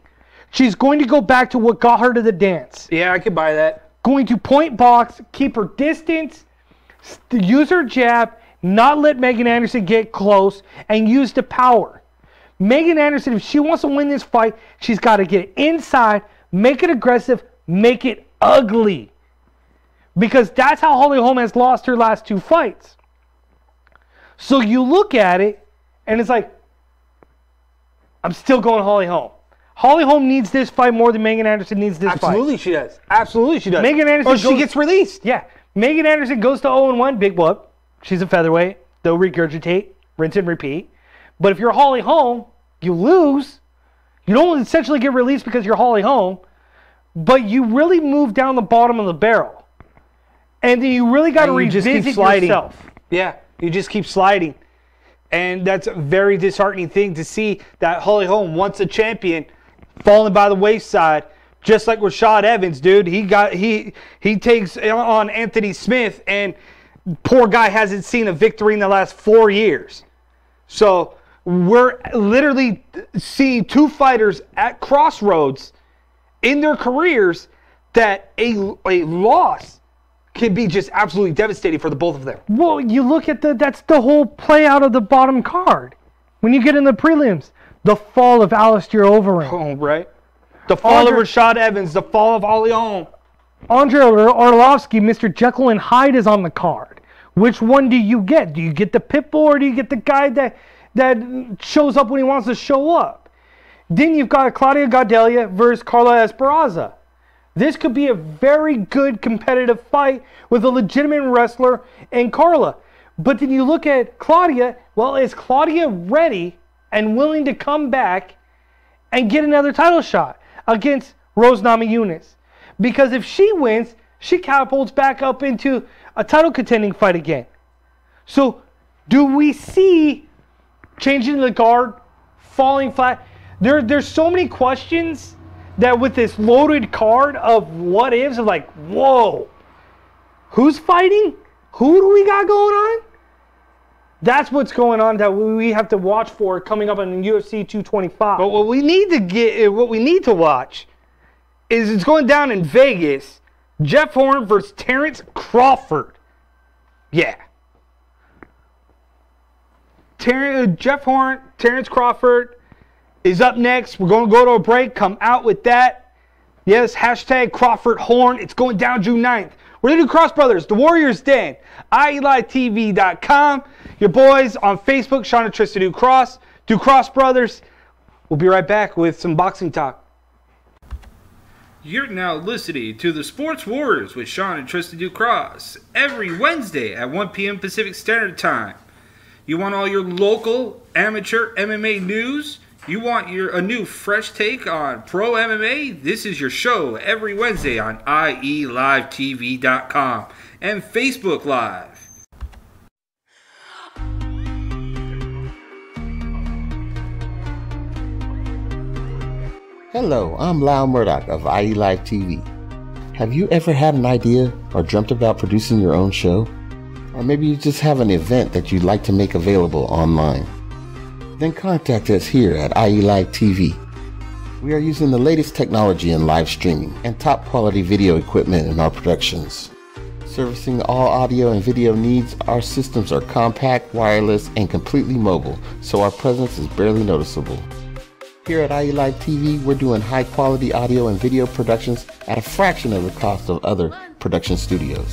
She's going to go back to what got her to the dance. Yeah, I could buy that. Going to point box, keep her distance, use her jab, not let Megan Anderson get close, and use the power. Megan Anderson, if she wants to win this fight, she's got to get inside, make it aggressive, make it ugly. Because that's how Holly Holm has lost her last 2 fights. So you look at it, and it's like, I'm still going Holly Holm. Holly Holm needs this fight more than Megan Anderson needs this fight. Absolutely she does. Absolutely she does. Megan Anderson or she goes- gets released. Yeah. Megan Anderson goes to 0-1, big whoop. She's a featherweight. They'll regurgitate, rinse and repeat. But if you're Holly Holm, you lose, You don't essentially get released because you're Holly Holm, but you really move down the bottom of the barrel. And then you really got to revisit yourself. Yeah, you just keep sliding. And that's a very disheartening thing to see that Holly Holm, once a champion, falling by the wayside, just like Rashad Evans, dude. He takes on Anthony Smith, and poor guy hasn't seen a victory in the last 4 years. So we're literally seeing two fighters at crossroads in their careers that a loss can be just absolutely devastating for the both of them. Well, you look at that's the whole play out of the bottom card. When you get in the prelims, the fall of Alistair Overeem. Oh, right. The fall of Rashad Evans, the fall of Holly Holm. Andre Arlovsky, Mr. Jekyll and Hyde is on the card. Which one do you get? Do you get the Pitbull, or do you get the guy that shows up when he wants to show up? Then you've got Claudia Gadelha versus Carla Esparza. This could be a very good competitive fight with a legitimate wrestler and Carla. But then you look at Claudia, well, is Claudia ready and willing to come back and get another title shot against Rose Namajunas? Because if she wins, she catapults back up into a title contending fight again. So do we see changing the guard, falling flat? There's so many questions that with this loaded card of what ifs, of like, whoa, who's fighting? Who do we got going on? That's what's going on that we have to watch for coming up on UFC 225. But what we need to watch is it's going down in Vegas. Jeff Horn versus Terence Crawford. Yeah. Jeff Horn, Terence Crawford is up next. We're going to go to a break. Come out with that. Yes, hashtag Crawford Horn. It's going down June 9th. We're the New Cross Brothers, the Warriors Den, IELiveTV.com. Your boys on Facebook, Sean and Tristan Ducross, Ducross Brothers. We'll be right back with some boxing talk. You're now listening to the Sports Warriors with Sean and Tristan Ducross every Wednesday at 1 p.m. Pacific Standard Time. You want all your local amateur MMA news? You want a new fresh take on pro MMA? This is your show every Wednesday on IELiveTV.com and Facebook Live. Hello, I'm Lyle Murdoch of IE Live TV. Have you ever had an idea or dreamt about producing your own show? Or maybe you just have an event that you'd like to make available online? Then contact us here at IE Live TV. We are using the latest technology in live streaming and top quality video equipment in our productions. Servicing all audio and video needs, our systems are compact, wireless, and completely mobile, so our presence is barely noticeable. Here at IE Live TV, we're doing high quality audio and video productions at a fraction of the cost of other production studios.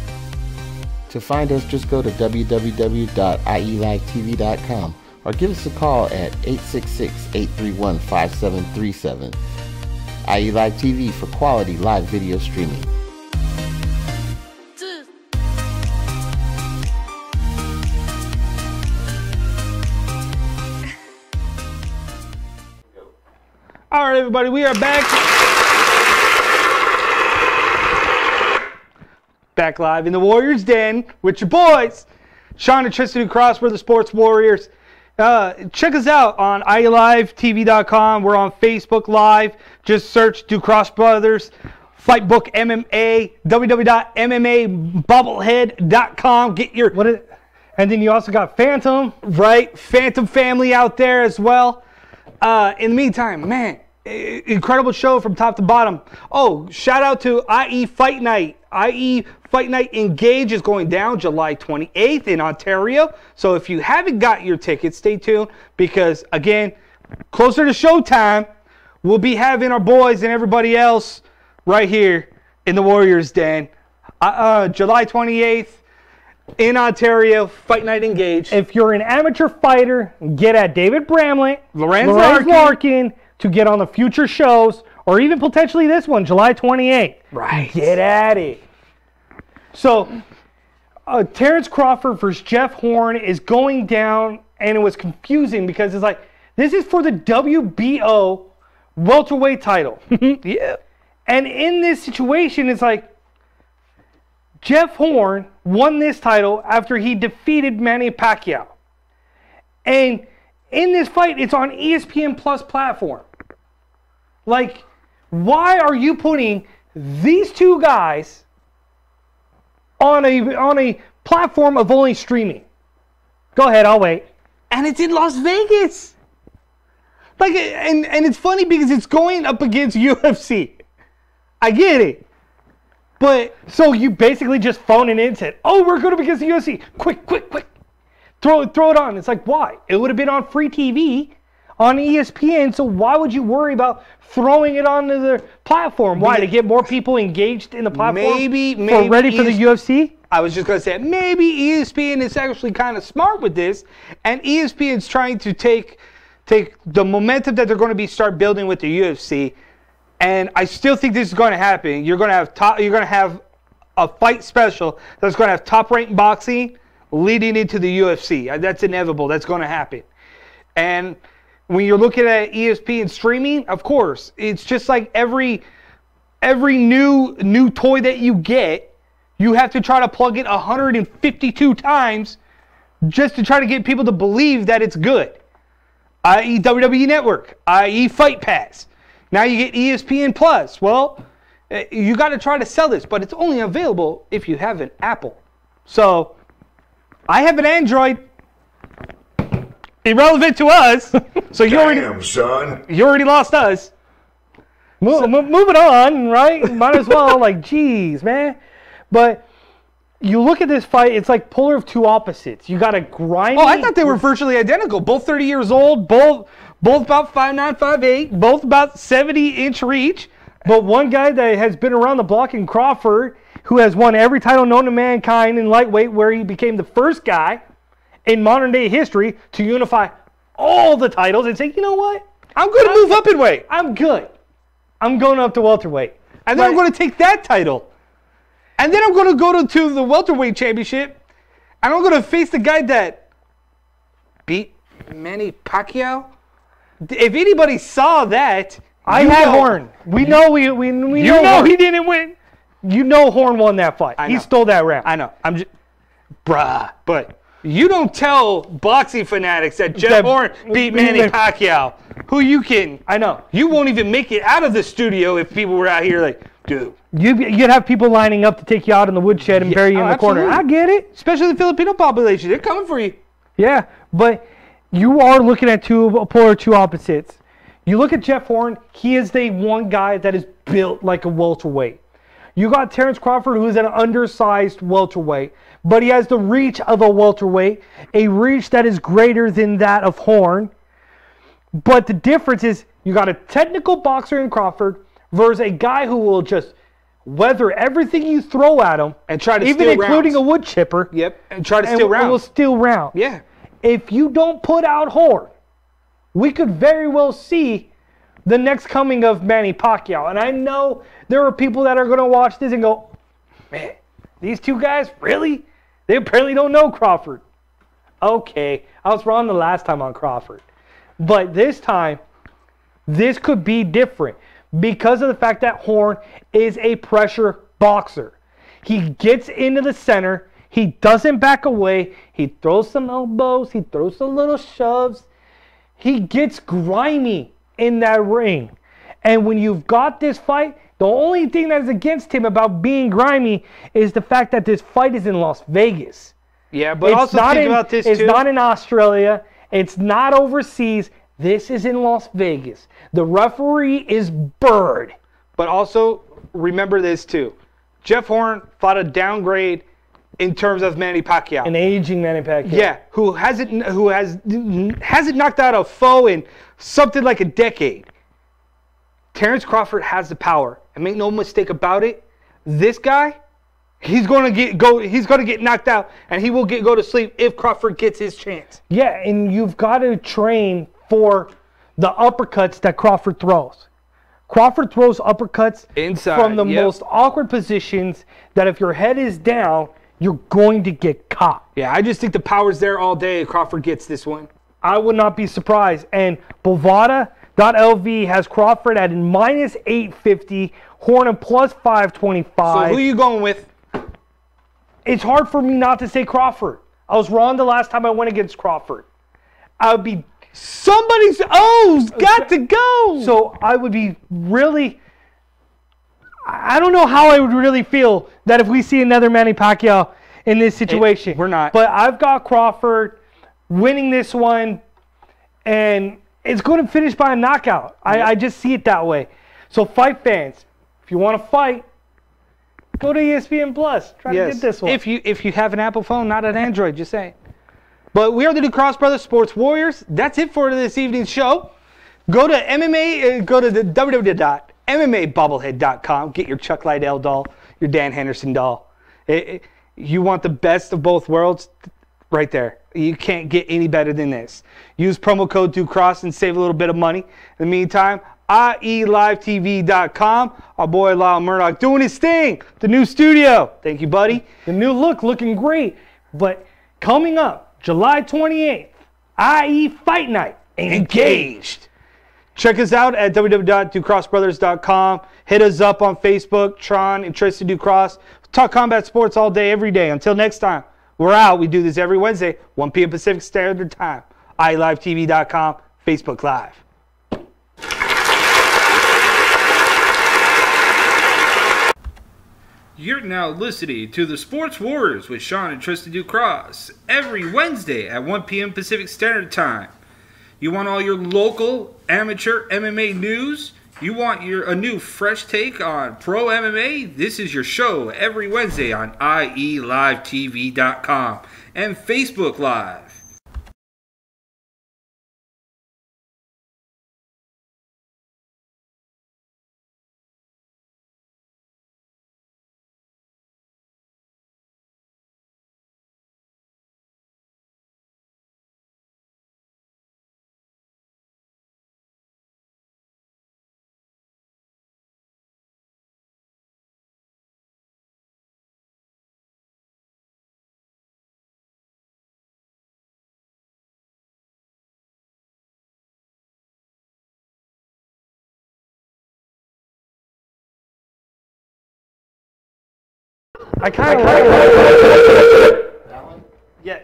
To find us, just go to www.ielivetv.com or give us a call at 866-831-5737. IE Live TV for quality live video streaming. All right, everybody, we are back. Back live in the Warriors Den with your boys, Sean and Tristan Ducross. We're the Sports Warriors. Check us out on IELiveTV.com. We're on Facebook Live. Just search Ducross Brothers. Fightbook MMA. www.MMABubblehead.com. Get your... And then you also got Phantom. Right. Phantom family out there as well. In the meantime, man, incredible show from top to bottom. Oh, shout out to IE Fight Night. IE Fight Night Engage is going down July 28th in Ontario. So if you haven't got your tickets, stay tuned because, again, closer to showtime, we'll be having our boys and everybody else right here in the Warriors Den. July 28th in Ontario, Fight Night Engage. If you're an amateur fighter, get at David Bramlett, Lorenz Larkin to get on the future shows, or even potentially this one, July 28th. Right. Get at it. So, Terence Crawford versus Jeff Horn is going down, and it was confusing because it's like, this is for the WBO welterweight title. Yeah. And in this situation, it's like Jeff Horn won this title after he defeated Manny Pacquiao. And in this fight, it's on ESPN Plus platform. Like, why are you putting these two guys on a platform of only streaming? Go ahead, I'll wait. And it's in Las Vegas. Like, and it's funny because it's going up against UFC. I get it. But so you basically just phoned it in and said, oh, we're going up against the UFC. Quick. Throw it on. It's like, why? It would have been on free TV on ESPN, so why would you worry about throwing it onto the platform? Why? To get more people engaged in the platform? Maybe ready for the UFC? I was just going to say, maybe ESPN is actually kind of smart with this, and ESPN is trying to take the momentum that they're going to start building with the UFC, and I still think this is going to happen. You're going to have a fight special that's going to have top-ranked boxing leading into the UFC. That's inevitable. That's going to happen. And when you're looking at ESPN streaming, of course, it's just like every new toy that you get, you have to try to plug it 152 times just to try to get people to believe that it's good. I.e. WWE Network, i.e. Fight Pass. Now you get ESPN Plus. Well, you got to try to sell this, but it's only available if you have an Apple. So, I have an Android. Irrelevant to us. So you already lost us. Moving on, right? Might as well. Like, geez, man. But you look at this fight, it's like polar of two opposites. You got a grimy. Oh, I thought they were virtually identical. Both 30 years old. Both about 5'9", 5'8". Both about 70-inch reach. But one guy that has been around the block in Crawford, who has won every title known to mankind in lightweight, where he became the first guy in modern day history to unify all the titles and say, you know what? I'm going to move up in weight. I'm good. I'm going up to welterweight. And then I'm going to take that title. And then I'm going to go to the welterweight championship. And I'm going to face the guy that beat Manny Pacquiao. If anybody saw that, I had Horn. We know we know he didn't win. You know Horn won that fight. He stole that round. I know. I'm just, but you don't tell boxing fanatics that Jeff Horn beat Manny Pacquiao. Who you kidding? I know. You won't even make it out of the studio if people were out here like, dude. You'd have people lining up to take you out in the woodshed and bury you in the corner. I get it. Especially the Filipino population. They're coming for you. Yeah, but you are looking at polar two opposites. You look at Jeff Horn, he is the one guy that is built like a welterweight. You got Terence Crawford, who is an undersized welterweight, but he has the reach of a welterweight, a reach that is greater than that of Horn. But the difference is you got a technical boxer in Crawford versus a guy who will just weather everything you throw at him and try to even steal including rounds. A wood chipper. Yep, and try to steal rounds. And will steal rounds. Yeah. If you don't put out Horn, we could very well see the next coming of Manny Pacquiao. And I know there are people that are going to watch this and go, man, these two guys, really? They apparently don't know Crawford. Okay, I was wrong the last time on Crawford. But this time, this could be different because of the fact that Horn is a pressure boxer. He gets into the center. He doesn't back away. He throws some elbows. He throws some little shoves. He gets grimy in that ring. And when you've got this fight, the only thing that is against him about being grimy is the fact that this fight is in Las Vegas. Yeah, but also think about this too. It's not in Australia. It's not overseas. This is in Las Vegas. The referee is Bird. But also, remember this too. Jeff Horn fought a downgrade in terms of Manny Pacquiao. An aging Manny Pacquiao. Yeah, who hasn't knocked out a foe in something like a decade. Terence Crawford has the power, and make no mistake about it. This guy, he's going to get knocked out, and he will go to sleep if Crawford gets his chance. Yeah, and you've got to train for the uppercuts that Crawford throws. Crawford throws uppercuts inside from the most awkward positions that if your head is down, you're going to get caught. Yeah, I just think the power's there all day if Crawford gets this one. I would not be surprised. And Bovada, .lv has Crawford at minus 850, Horn plus 525. So who are you going with? It's hard for me not to say Crawford. I was wrong the last time I went against Crawford. I would be... Somebody's O's got to go. So I would be really... I don't know how I would really feel that if we see another Manny Pacquiao in this situation. We're not. But I've got Crawford winning this one, and it's going to finish by a knockout. I just see it that way. So fight fans, if you want to fight, go to ESPN Plus. Try to get this one. If you have an Apple phone, not an Android, just saying. But we are the Ducross Brothers Sports Warriors. That's it for this evening's show. Go to MMA. Go to the www.mmabbobblehead.com. Get your Chuck Liddell doll, your Dan Henderson doll. You want the best of both worlds, right there. You can't get any better than this. Use promo code Ducross and save a little bit of money. In the meantime, IELiveTV.com. Our boy Lyle Murdoch doing his thing. The new studio. Thank you, buddy. The new look looking great. But coming up, July 28th, IE Fight Night. Engaged. Check us out at www.ducrossbrothers.com. Hit us up on Facebook, Tron, and Tristan Ducross. Talk combat sports all day, every day. Until next time, we're out. We do this every Wednesday, 1 p.m. Pacific Standard Time. IELiveTV.com, Facebook Live. You're now listening to the Sports Warriors with Sean and Tristan Ducross every Wednesday at 1 p.m. Pacific Standard Time. You want all your local amateur MMA news? You want a new fresh take on pro MMA? This is your show every Wednesday on IELiveTV.com and Facebook Live. I kind of like That one? Yes.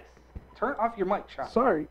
Turn off your mic, Sean. Sorry.